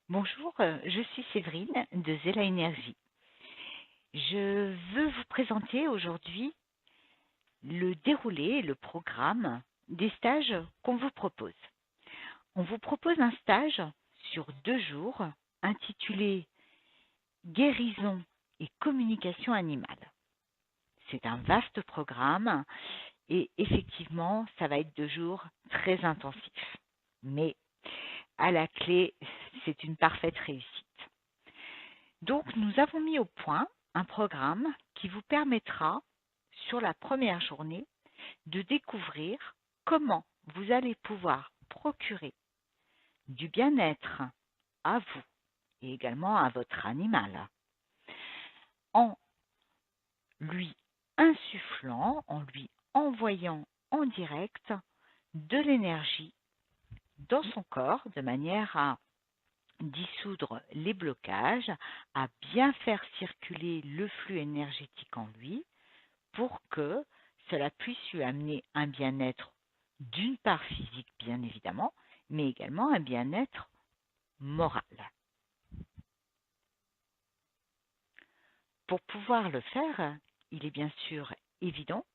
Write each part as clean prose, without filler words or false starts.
Bonjour, je suis Séverine de Zella Énergie. Je veux vous présenter aujourd'hui le déroulé, le programme des stages qu'on vous propose. On vous propose un stage sur 2 jours intitulé Guérison et communication animale. C'est un vaste programme et effectivement, ça va être 2 jours très intensifs. Mais à la clé, c'est une parfaite réussite. Donc, nous avons mis au point un programme qui vous permettra, sur la première journée, de découvrir comment vous allez pouvoir procurer du bien-être à vous et également à votre animal en lui insufflant, en lui envoyant en direct de l'énergie dans son corps de manière à dissoudre les blocages, à bien faire circuler le flux énergétique en lui pour que cela puisse lui amener un bien-être d'une part physique bien évidemment, mais également un bien-être moral. Pour pouvoir le faire, il est bien sûr évident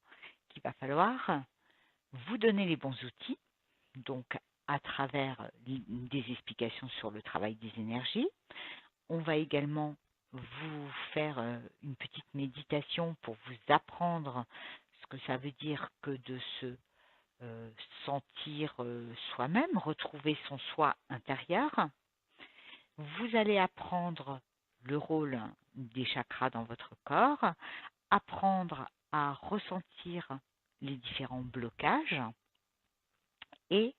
qu'il va falloir vous donner les bons outils, donc à travers des explications sur le travail des énergies. On va également vous faire une petite méditation pour vous apprendre ce que ça veut dire que de se sentir soi-même, retrouver son soi intérieur. Vous allez apprendre le rôle des chakras dans votre corps, apprendre à ressentir les différents blocages et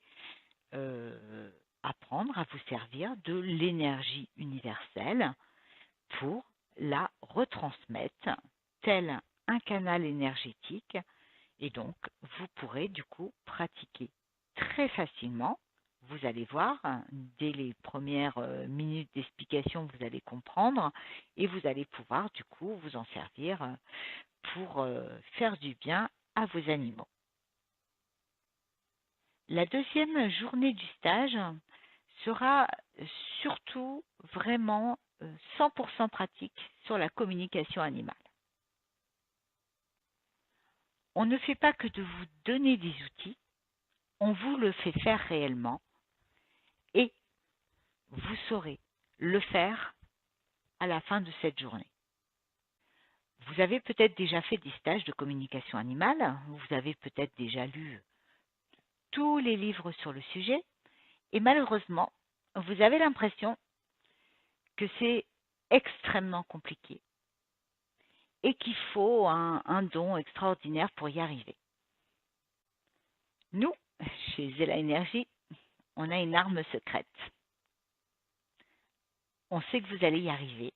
apprendre à vous servir de l'énergie universelle pour la retransmettre tel un canal énergétique et donc vous pourrez du coup pratiquer très facilement. Vous allez voir, dès les premières minutes d'explication, vous allez comprendre et vous allez pouvoir du coup vous en servir pour faire du bien à vos animaux. La deuxième journée du stage sera surtout vraiment 100% pratique sur la communication animale. On ne fait pas que de vous donner des outils, on vous le fait faire réellement et vous saurez le faire à la fin de cette journée. Vous avez peut-être déjà fait des stages de communication animale, vous avez peut-être déjà lu tous les livres sur le sujet et malheureusement, vous avez l'impression que c'est extrêmement compliqué et qu'il faut un don extraordinaire pour y arriver. Nous, chez Zella Énergie, on a une arme secrète. On sait que vous allez y arriver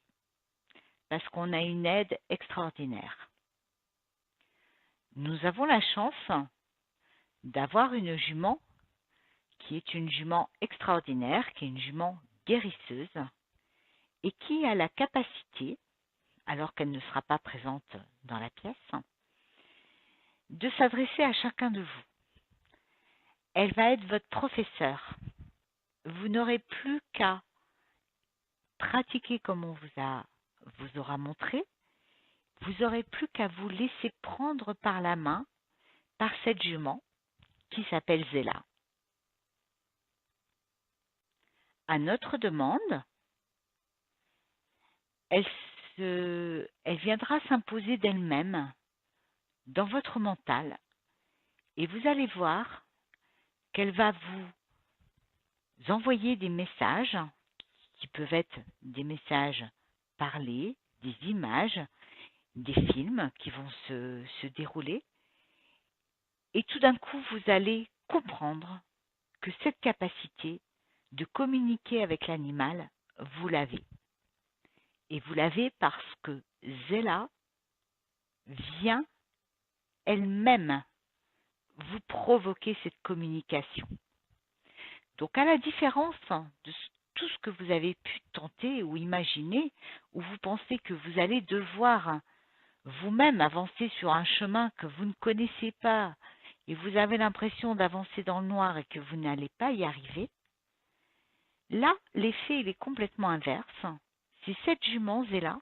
parce qu'on a une aide extraordinaire. Nous avons la chance d'avoir une jument qui est une jument extraordinaire, qui est une jument guérisseuse et qui a la capacité, alors qu'elle ne sera pas présente dans la pièce, de s'adresser à chacun de vous. Elle va être votre professeur. Vous n'aurez plus qu'à pratiquer comme on vous aura montré. Vous n'aurez plus qu'à vous laisser prendre par la main par cette jument qui s'appelle Zella. À notre demande, elle viendra s'imposer d'elle-même dans votre mental et vous allez voir qu'elle va vous envoyer des messages qui peuvent être des messages parlés, des images, des films qui vont se dérouler et tout d'un coup vous allez comprendre que cette capacité de communiquer avec l'animal, vous l'avez. Et vous l'avez parce que Zella vient elle-même vous provoquer cette communication. Donc à la différence de tout ce que vous avez pu tenter ou imaginer, où vous pensez que vous allez devoir vous-même avancer sur un chemin que vous ne connaissez pas et vous avez l'impression d'avancer dans le noir et que vous n'allez pas y arriver, Là, l'effet il est complètement inverse. C'est cette jument Zéla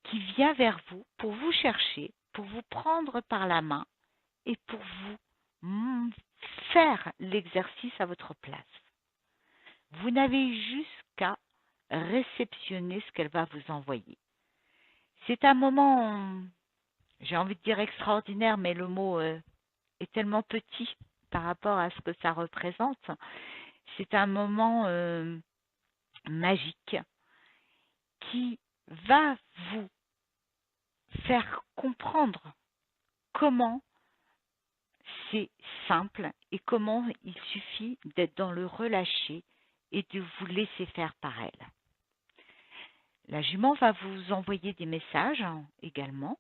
qui vient vers vous pour vous chercher, pour vous prendre par la main et pour vous faire l'exercice à votre place. Vous n'avez juste qu'à réceptionner ce qu'elle va vous envoyer. C'est un moment, j'ai envie de dire extraordinaire, mais le mot est tellement petit par rapport à ce que ça représente. C'est un moment magique qui va vous faire comprendre comment c'est simple et comment il suffit d'être dans le relâché et de vous laisser faire par elle. La jument va vous envoyer des messages également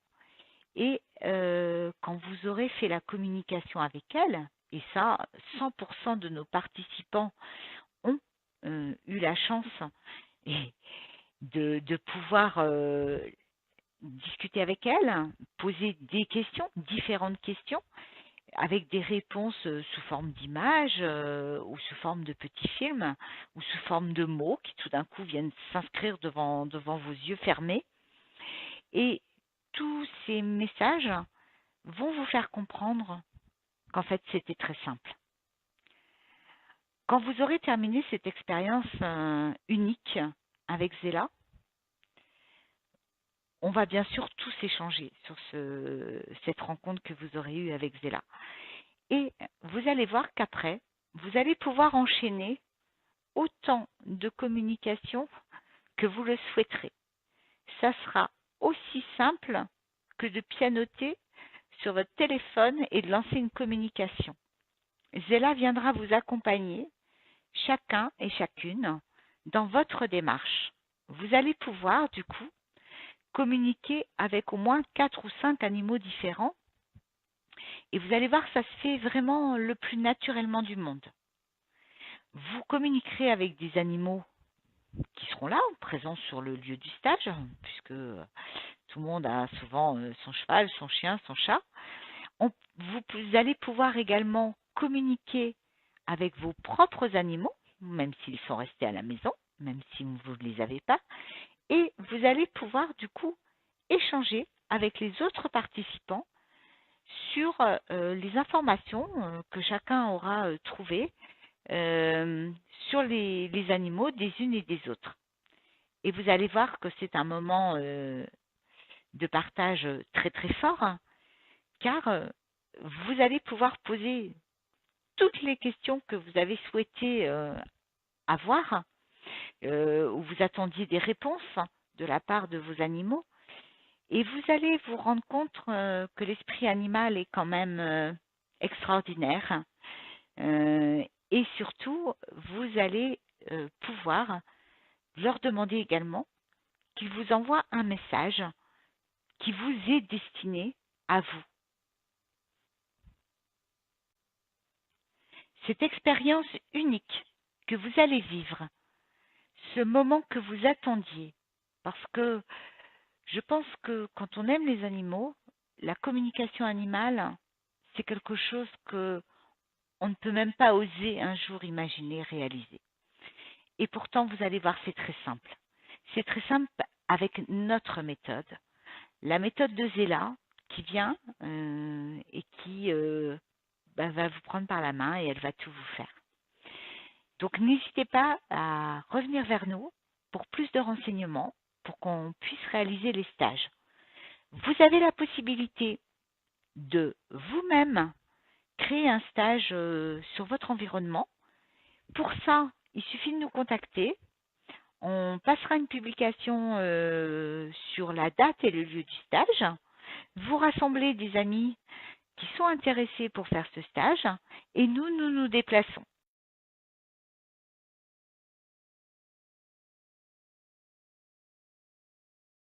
et quand vous aurez fait la communication avec elle, et ça, 100% de nos participants ont eu la chance de pouvoir discuter avec elle, poser des questions, différentes questions, avec des réponses sous forme d'images ou sous forme de petits films ou sous forme de mots qui tout d'un coup viennent s'inscrire devant vos yeux fermés. Et tous ces messages vont vous faire comprendre qu'en fait c'était très simple. Quand vous aurez terminé cette expérience unique avec Zéla, on va bien sûr tous échanger sur cette rencontre que vous aurez eue avec Zéla. Et vous allez voir qu'après, vous allez pouvoir enchaîner autant de communication que vous le souhaiterez. Ça sera aussi simple que de pianoter sur votre téléphone et de lancer une communication. Zéla viendra vous accompagner, chacun et chacune, dans votre démarche. Vous allez pouvoir, du coup, communiquer avec au moins 4 ou 5 animaux différents. Et vous allez voir, ça se fait vraiment le plus naturellement du monde. Vous communiquerez avec des animaux qui seront là, présents sur le lieu du stage, puisque tout le monde a souvent son cheval, son chien, son chat. Vous allez pouvoir également communiquer avec vos propres animaux, même s'ils sont restés à la maison, même si vous ne les avez pas. Et vous allez pouvoir du coup échanger avec les autres participants sur les informations que chacun aura trouvées sur les animaux des unes et des autres. Et vous allez voir que c'est un moment de partage très très fort, hein, car vous allez pouvoir poser toutes les questions que vous avez souhaité avoir, où vous attendiez des réponses de la part de vos animaux. Et vous allez vous rendre compte que l'esprit animal est quand même extraordinaire. Et surtout, vous allez pouvoir leur demander également qu'ils vous envoient un message qui vous est destiné à vous. Cette expérience unique que vous allez vivre, ce moment que vous attendiez, parce que je pense que quand on aime les animaux, la communication animale, c'est quelque chose que on ne peut même pas oser un jour imaginer réaliser. Et pourtant, vous allez voir, c'est très simple. C'est très simple avec notre méthode. La méthode de Zéla qui vient et qui va vous prendre par la main et elle va tout vous faire. Donc, n'hésitez pas à revenir vers nous pour plus de renseignements, pour qu'on puisse réaliser les stages. Vous avez la possibilité de vous-même créer un stage sur votre environnement. Pour ça, il suffit de nous contacter. On passera une publication sur la date et le lieu du stage. Vous rassemblez des amis qui sont intéressés pour faire ce stage et nous nous déplaçons.